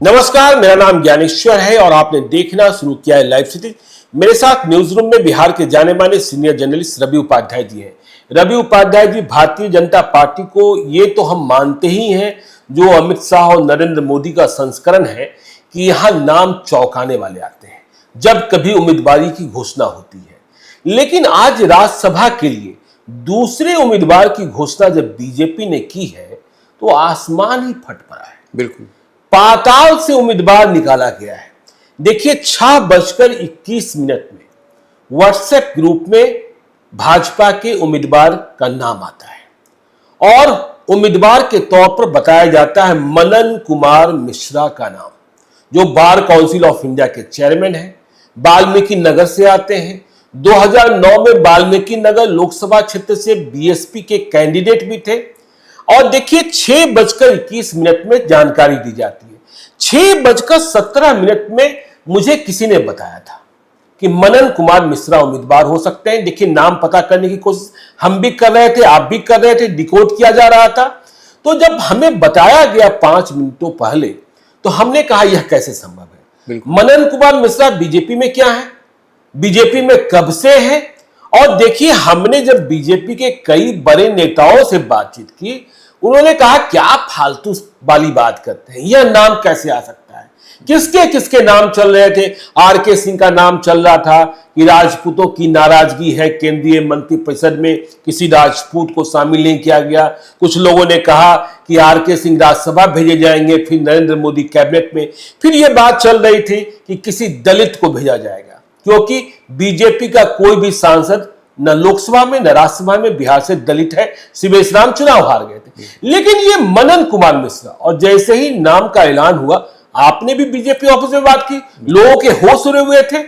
नमस्कार, मेरा नाम ज्ञानेश्वर है और आपने देखना शुरू किया है लाइव सिटी। मेरे साथ न्यूज रूम में बिहार के जाने माने सीनियर जर्नलिस्ट रवि उपाध्याय जी हैं। रवि उपाध्याय जी, भारतीय जनता पार्टी को ये तो हम मानते ही हैं जो अमित शाह और नरेंद्र मोदी का संस्करण है कि यहाँ नाम चौंकाने वाले आते हैं जब कभी उम्मीदवारी की घोषणा होती है। लेकिन आज राज्यसभा के लिए दूसरे उम्मीदवार की घोषणा जब बीजेपी ने की है तो आसमान ही फट पड़ा है। बिल्कुल, पाताल से उम्मीदवार निकाला गया है। देखिए, 6:21 में व्हाट्सएप ग्रुप में भाजपा के उम्मीदवार का नाम आता है और उम्मीदवार के तौर पर बताया जाता है मनन कुमार मिश्रा का नाम, जो बार काउंसिल ऑफ इंडिया के चेयरमैन हैं, वाल्मीकि नगर से आते हैं। 2009 में वाल्मीकि नगर लोकसभा क्षेत्र से बीएसपी के कैंडिडेट भी थे। और देखिए, 6:21 में जानकारी दी जाती है। 6:17 में मुझे किसी ने बताया था कि मनन कुमार मिश्रा उम्मीदवार हो सकते हैं। देखिए, नाम पता करने की कोशिश हम भी कर रहे थे, आप भी कर रहे थे, डिकोड किया जा रहा था। तो जब हमें बताया गया 5 मिनटों पहले, तो हमने कहा यह कैसे संभव है। मनन कुमार मिश्रा बीजेपी में क्या है, बीजेपी में कब से है। और देखिए, हमने जब बीजेपी के कई बड़े नेताओं से बातचीत की, उन्होंने कहा क्या फालतू वाली बात करते हैं, यह नाम कैसे आ सकता है। किसके किसके नाम चल रहे थे। आरके सिंह का नाम चल रहा था कि राजपूतों की नाराजगी है, केंद्रीय मंत्रिपरिषद में किसी राजपूत को शामिल नहीं किया गया। कुछ लोगों ने कहा कि आरके सिंह राज्यसभा भेजे जाएंगे, फिर नरेंद्र मोदी कैबिनेट में। फिर यह बात चल रही थी कि किसी दलित को भेजा जाएगा, क्योंकि बीजेपी का कोई भी सांसद न लोकसभा में न राज्यसभा में बिहार से दलित है। शिवेश राम चुनाव हार गए थे। लेकिन ये मनन कुमार मिश्रा, और जैसे ही नाम का ऐलान हुआ, आपने भी बीजेपी ऑफिस में बात की, लोगों के होश उड़े हुए थे।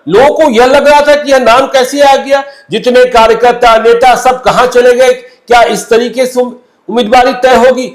लोगों को यह लग रहा था कि यह नाम कैसे आ गया, जितने कार्यकर्ता नेता सब कहां चले गए, क्या इस तरीके से उम्मीदवारी तय होगी।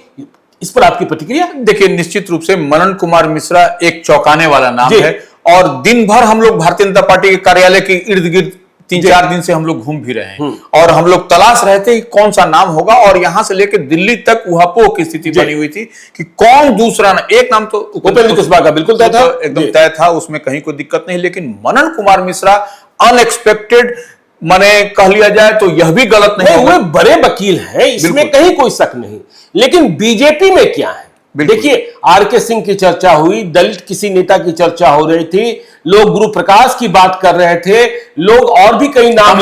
इस पर आपकी प्रतिक्रिया। देखिए, निश्चित रूप से मनन कुमार मिश्रा एक चौंकाने वाला नाम है और दिन भर हम लोग भारतीय जनता पार्टी के कार्यालय के इर्द गिर्द 3-4 दिन से हम लोग घूम भी रहे हैं और हम लोग तलाश रहे थे कि कौन सा नाम होगा। और यहां से लेकर दिल्ली तक उहापोह की स्थिति बनी हुई थी कि कौन दूसरा एक नाम तो उपेंद्र कुशवाहा का बिल्कुल तय था, एकदम तय था, उसमें कहीं कोई दिक्कत नहीं। लेकिन मनन कुमार मिश्रा अनएक्सपेक्टेड, माने कह लिया जाए तो यह भी गलत नहीं होगा। वे बड़े वकील हैं, इसमें कहीं कोई शक नहीं। लेकिन बीजेपी में क्या है। देखिए, आरके सिंह की चर्चा हुई, दलित किसी नेता की चर्चा हो रही थी, लोग गुरु प्रकाश की बात कर रहे थे, लोग और भी कई नाम,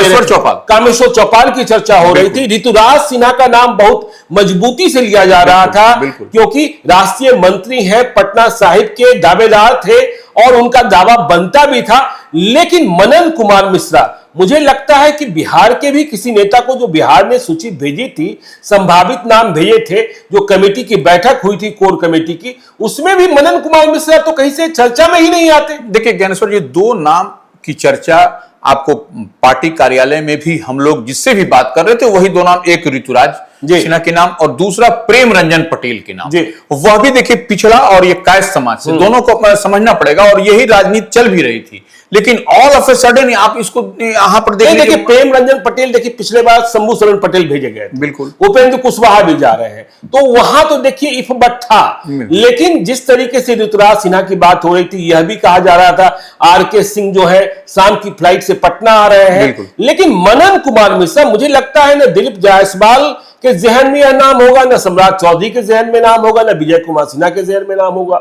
कामेश्वर चौपाल की चर्चा हो रही थी। ऋतुराज सिन्हा का नाम बहुत मजबूती से लिया जा रहा था, क्योंकि राष्ट्रीय मंत्री हैं, पटना साहिब के दावेदार थे और उनका दावा बनता भी था। लेकिन मनन कुमार मिश्रा, मुझे लगता है कि बिहार के भी किसी नेता को, जो बिहार ने सूची भेजी थी, संभावित नाम भेजे थे, जो कमेटी की बैठक हुई थी कोर कमेटी की, उसमें भी मनन कुमार मिश्रा तो कहीं से चर्चा में ही नहीं आते। देखिए ज्ञानेश्वर, ये 2 नाम की चर्चा आपको पार्टी कार्यालय में भी हम लोग जिससे भी बात कर रहे थे, वही 2 नाम, एक ऋतुराज सिन्हा के नाम और दूसरा प्रेम रंजन पटेल के नाम। वह भी देखिए पिछड़ा और ये कायस्थ समाज से, दोनों को समझना पड़ेगा और यही राजनीति चल भी रही थी। लेकिन ऑल ऑफ ए सडन आप इसको यहां पर देखिए, प्रेम रंजन पटेल, देखिए पिछले बार शंभू शरण पटेल भेजे गए, बिल्कुल उपेंद्र कुशवाहा भी जा रहे हैं, तो वहां तो देखिए इफ बट था। लेकिन जिस तरीके से ऋतुराज सिन्हा की बात हो रही थी, यह भी कहा जा रहा था आरके सिंह जो है शाम की फ्लाइट से पटना आ रहे हैं। लेकिन मनन कुमार मिश्रा, मुझे लगता है न दिलीप जायसवाल के जहन में यह नाम होगा, न सम्राट चौधरी के जहन में नाम होगा, न विजय कुमार सिन्हा के जहन में नाम होगा।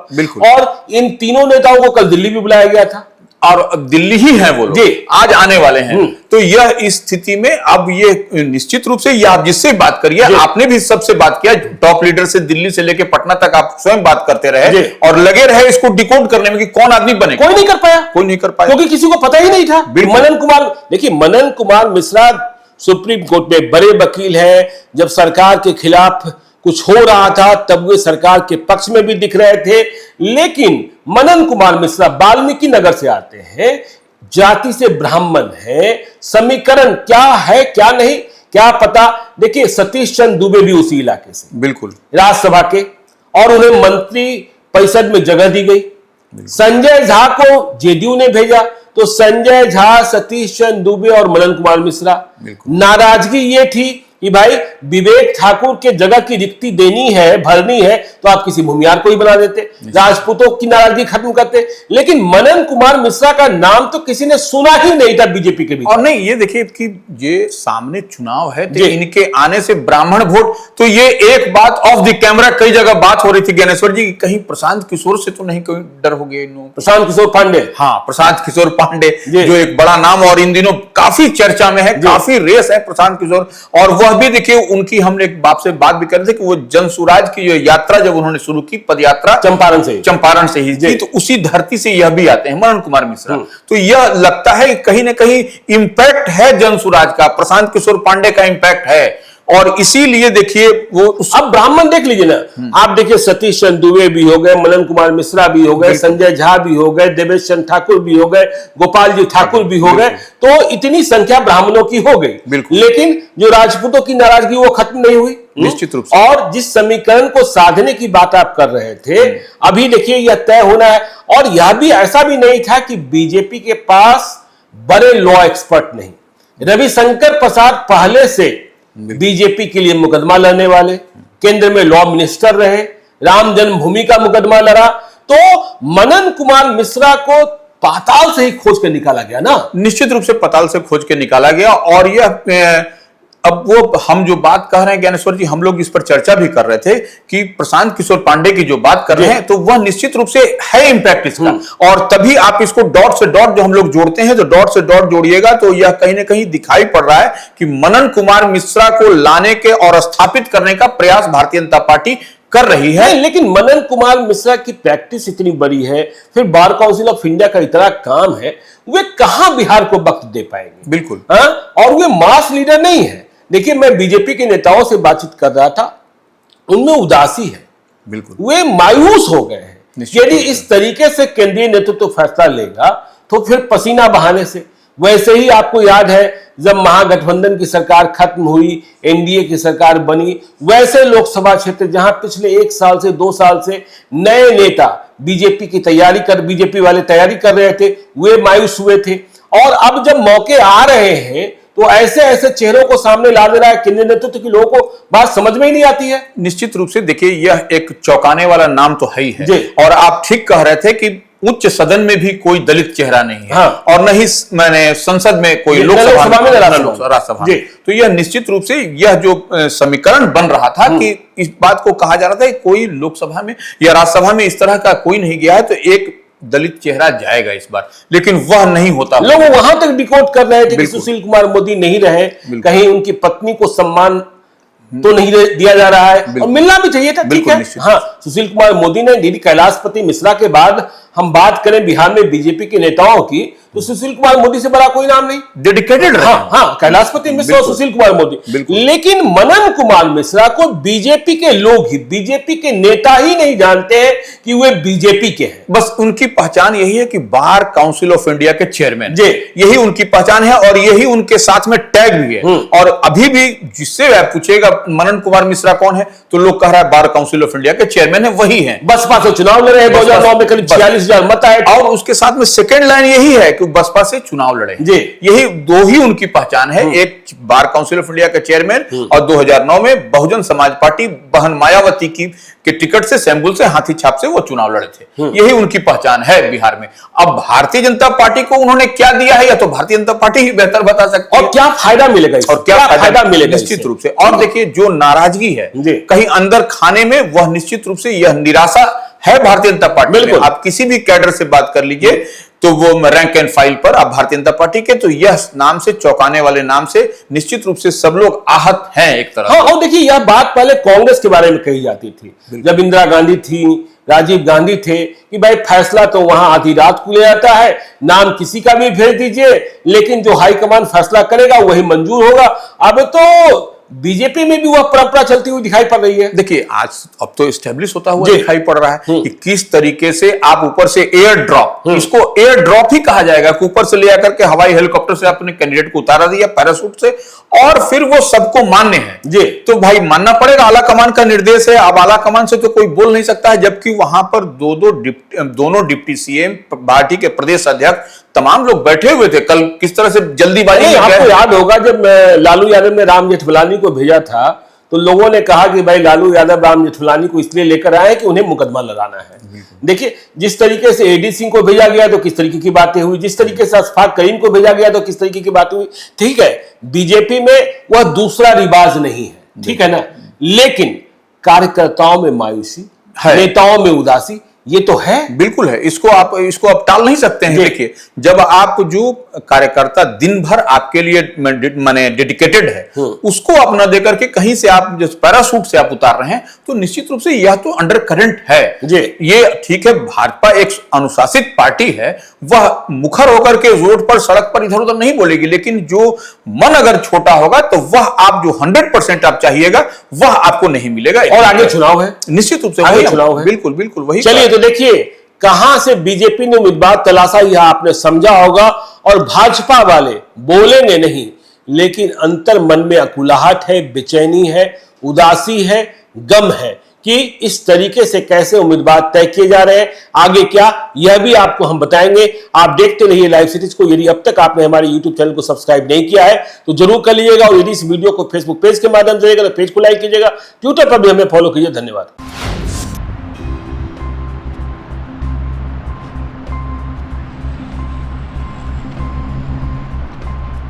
और इन तीनों नेताओं को कल दिल्ली भी बुलाया गया था और दिल्ली ही है वो लोग, आज आने वाले हैं। तो यह इस स्थिति में अब ये निश्चित रूप से ये आप जिससे बात करिए, आपने भी सबसे बात किया, टॉप लीडर से दिल्ली से लेकर पटना तक आप स्वयं बात करते रहे और लगे रहे इसको डिकोड करने में कि कौन आदमी बने। कोई नहीं कर पाया, क्योंकि किसी को पता ही नहीं था। मनन कुमार, देखिए मनन कुमार मिश्रा सुप्रीम कोर्ट में बड़े वकील हैं। जब सरकार के खिलाफ कुछ हो रहा था तब वे सरकार के पक्ष में भी दिख रहे थे। लेकिन मनन कुमार मिश्रा वाल्मीकि नगर से आते हैं, जाति से ब्राह्मण है, समीकरण क्या है क्या नहीं क्या पता। देखिए, सतीश चंद्र दुबे भी उसी इलाके से, बिल्कुल राज्यसभा के, और उन्हें मंत्री परिषद में जगह दी गई। संजय झा को जेडीयू ने भेजा, तो संजय झा, सतीश चंद्र दुबे और मनन कुमार मिश्रा। नाराजगी ये थी कि भाई विवेक ठाकुर के जगह की रिक्ति देनी है, भरनी है, तो आप किसी भूमियार को ही बना देते, राजपूतों की नाराजगी खत्म करते। लेकिन मनन कुमार मिश्रा का नाम तो किसी ने सुना ही नहीं था बीजेपी के भीतर। और नहीं, ये देखिए कि ये सामने चुनाव है तो इनके आने से ब्राह्मण वोट, तो ये एक बात ऑफ द कैमरा कई जगह बात हो रही थी ज्ञानेश्वर जी, कहीं प्रशांत किशोर से तो नहीं कोई डर हो गया इन्हों? प्रशांत किशोर पांडे, हाँ, प्रशांत किशोर पांडे जो एक बड़ा नाम और इन दिनों काफी चर्चा में है, काफी रेस है प्रशांत किशोर। और वह भी देखिए उनकी हमने एक बाप से बात भी कर रहे थे कि वो जनसुराज की जो यात्रा जब उन्होंने शुरू की, पद यात्रा चंपारण से ही की, तो उसी धरती से यह भी आते हैं मनन कुमार मिश्रा। तो यह लगता है कहीं ना कहीं इंपैक्ट है जनसुराज का, प्रशांत किशोर पांडे का इंपैक्ट है। और इसीलिए देखिए वो अब ब्राह्मण देख लीजिए ना, आप देखिए सतीश चंद्र दुबे भी हो गए, मनन कुमार मिश्रा भी हो गए, संजय झा भी हो गए, देवेश चंद्र ठाकुर भी हो गए, गोपाल जी ठाकुर भी हो गए, तो इतनी संख्या ब्राह्मणों की हो गई। लेकिन जो राजपूतों की नाराजगी वो खत्म नहीं हुई निश्चित रूप से। और जिस समीकरण को साधने की बात आप कर रहे थे, अभी देखिए यह तय होना है। और यह भी ऐसा भी नहीं था कि बीजेपी के पास बड़े लॉ एक्सपर्ट नहीं, रविशंकर प्रसाद पहले से बीजेपी के लिए मुकदमा लड़ने वाले, केंद्र में लॉ मिनिस्टर रहे, राम जन्मभूमि का मुकदमा लड़ा, तो मनन कुमार मिश्रा को पाताल से ही खोज कर निकाला गया ना। निश्चित रूप से पाताल से खोज के निकाला गया। और यह अब वो हम जो बात कह रहे हैं ज्ञानेश्वर जी, हम लोग इस पर चर्चा भी कर रहे थे कि प्रशांत किशोर पांडे की जो बात कर रहे हैं, तो वह निश्चित रूप से है इंपैक्ट इसका। और तभी आप इसको डॉट से डॉट जो हम लोग जोड़ते हैं, तो डॉट से डॉट जोड़िएगा तो यह कहीं ना कहीं दिखाई पड़ रहा है कि मनन कुमार मिश्रा को लाने के और स्थापित करने का प्रयास भारतीय जनता पार्टी कर रही है। लेकिन मनन कुमार मिश्रा की प्रैक्टिस इतनी बड़ी है, फिर बार काउंसिल ऑफ इंडिया का इतना काम है, वे कहां बिहार को वक्त दे पाएंगे? बिल्कुल। और वे मास लीडर नहीं है। देखिए, मैं बीजेपी के नेताओं से बातचीत कर रहा था, उनमें उदासी है, बिल्कुल, वे मायूस हो गए हैं। यदि इस तरीके से केंद्रीय नेतृत्व फैसला लेगा तो फिर पसीना बहाने से, वैसे ही आपको याद है जब महागठबंधन की सरकार खत्म हुई, एनडीए की सरकार बनी, वैसे लोकसभा क्षेत्र जहां पिछले 1 साल से 2 साल से नए नेता बीजेपी वाले तैयारी कर रहे थे, वे मायूस हुए थे। और अब जब मौके आ रहे हैं तो ऐसे ऐसे चेहरों को सामने ला दे रहा है केंद्रीय नेतृत्व के लोगों को, बात समझ में ही नहीं आती है। निश्चित रूप से देखिए, यह एक चौंकाने वाला नाम तो है ही है। और आप ठीक कह रहे थे कि उच्च सदन में भी कोई दलित चेहरा नहीं है, और न ही मैंने संसद में कोई, लोकसभा में, राज्यसभा में। तो यह निश्चित रूप से यह जो समीकरण बन रहा था कि इस बात को कहा जा रहा था कि कोई लोकसभा में या राज्यसभा में इस तरह का कोई नहीं गया है, तो एक दलित चेहरा जाएगा इस बार, लेकिन वह नहीं होता। लोग वहां तक डिकोड कर रहे थे कि सुशील कुमार मोदी नहीं रहे, कहीं उनकी पत्नी को सम्मान तो नहीं दिया जा रहा है, और मिलना भी चाहिए था, ठीक है। हाँ, सुशील कुमार मोदी ने दीदी कैलाशपति मिश्रा के बाद हम बात करें बिहार में बीजेपी के नेताओं की, तो सुशील कुमार मोदी से बड़ा कोई नाम नहीं, डेडिकेटेड रहे। हाँ, कैलाशपति मिश्रा और सुशील कुमार मोदी। लेकिन मनन कुमार मिश्रा को बीजेपी के लोग ही, बीजेपी के नेता ही नहीं जानते हैं कि वे बीजेपी के हैं। बस उनकी पहचान यही है कि बार काउंसिल ऑफ इंडिया के चेयरमैन, यही उनकी पहचान है, और यही उनके साथ में टैग भी है। और अभी भी जिससे आप पूछेगा मनन कुमार मिश्रा कौन है, तो लोग कह रहा है बार काउंसिल ऑफ इंडिया के चेयरमैन है, वही है। बसपा से चुनाव लड़ रहे हैं, 2009 में करीब 46,000 मत आए, और उसके साथ में सेकेंड लाइन यही है कि बसपा से चुनाव लड़े। यही दो ही उनकी पहचान है, एक बार काउंसिल ऑफ इंडिया के चेयरमैन, और 2009 में बहुजन समाज पार्टी बहन मायावती की के टिकट से, सैंबुल से, हाथी छाप से वो चुनाव लड़े थे। यही उनकी पहचान है बिहार में। अब भारतीय जनता पार्टी को उन्होंने क्या दिया है, या तो भारतीय जनता पार्टी ही बेहतर बता सकती है, और क्या फायदा मिलेगा, और क्या फायदा मिलेगा निश्चित रूप से। और देखिए, जो नाराजगी है कहीं अंदर खाने में, वह निश्चित रूप से यह निराशा है भारतीय जनता पार्टी में। आप किसी भी कैडर से बात कर लीजिए, तो वो रैंक एंड फाइल पर आप भारतीय जनता पार्टी के, तो यह नाम से, चौंकाने वाले नाम से निश्चित रूप से सब लोग आहत हैं एक तरह। हाँ, और देखिए, यह बात पहले कांग्रेस के बारे में कही जाती थी, जब इंदिरा गांधी थी, राजीव गांधी थे, कि भाई फैसला तो वहां आधी रात को ले आता है, नाम किसी का भी भेज दीजिए, लेकिन जो हाईकमान फैसला करेगा वही मंजूर होगा। अब तो बीजेपी में भी वह परंपरा चलती हुई दिखाई पड़ रही है। देखिए, आज अब तो एस्टेब्लिश होता हुआ दिखाई पड़ रहा है कि किस तरीके से आप ऊपर से एयर ड्रॉप, इसको एयर ड्रॉप ही कहा जाएगा, ऊपर से ले आकर के हवाई हेलीकॉप्टर हेलीकॉप्टर से अपने कैंडिडेट को उतारा दिया पैराशूट से, और फिर वो सबको मान्य है जी। तो भाई मानना पड़ेगा, आला कमान का निर्देश है। अब आला कमान से तो कोई बोल नहीं सकता है, जबकि वहां पर दोनों डिप्टी सीएम, पार्टी के प्रदेश अध्यक्ष, तमाम लोग बैठे हुए थे। कल किस तरह से जल्दीबाजी में आपको याद होगा जब लालू यादव ने राम जेठमलानी को भेजा था तो लोगों ने कहा कि भाई लालू यादव राम जेठमलानी को इसलिए लेकर आए कि उन्हें मुकदमा लगाना है। देखिए जिस तरीके से एडी सिंह को भेजा गया तो किस तरीके की बातें हुई, जिस तरीके से अशफाक करीम को भेजा गया तो किस तरीके की बातें हुई। ठीक है, बीजेपी में वह दूसरा रिवाज नहीं है, ठीक है ना, लेकिन कार्यकर्ताओं में मायूसी, नेताओं में उदासी, ये तो है, बिल्कुल है। इसको आप टाल नहीं सकते हैं। देखिए जब आप जो कार्यकर्ता दिन भर आपके लिए माने डेडिकेटेड है, उसको आप न देकर के कहीं से आप जिस पैराशूट से आप उतार रहे हैं, तो निश्चित रूप से यह तो अंडर करंट है। ये ठीक है, भाजपा एक अनुशासित पार्टी है, वह मुखर होकर के रोड पर, सड़क पर इधर उधर नहीं बोलेगी, लेकिन जो मन अगर छोटा होगा तो वह आप जो 100% आप चाहिएगा वह आपको नहीं मिलेगा। और आगे चुनाव है, निश्चित रूप से आगे चुनाव है, बिल्कुल बिल्कुल वही। चलिए तो देखिए कहां से बीजेपी ने उम्मीदवार तलाशा, यह आपने समझा होगा। और भाजपा वाले बोलेंगे नहीं, लेकिन अंतर मन में अकुलाहट है, बेचैनी है, उदासी है, गम है कि इस तरीके से कैसे उम्मीदवार तय किए जा रहे हैं। आगे क्या, यह भी आपको हम बताएंगे। आप देखते रहिए लाइव सीरीज को। यदि अब तक आपने हमारे यूट्यूब चैनल को सब्सक्राइब नहीं किया है तो जरूर कर लीजिएगा, और यदि इस वीडियो को फेसबुक पेज के माध्यम से देखिएगा तो पेज को लाइक कीजिएगा, ट्विटर पर भी हमें फॉलो कीजिए। धन्यवाद।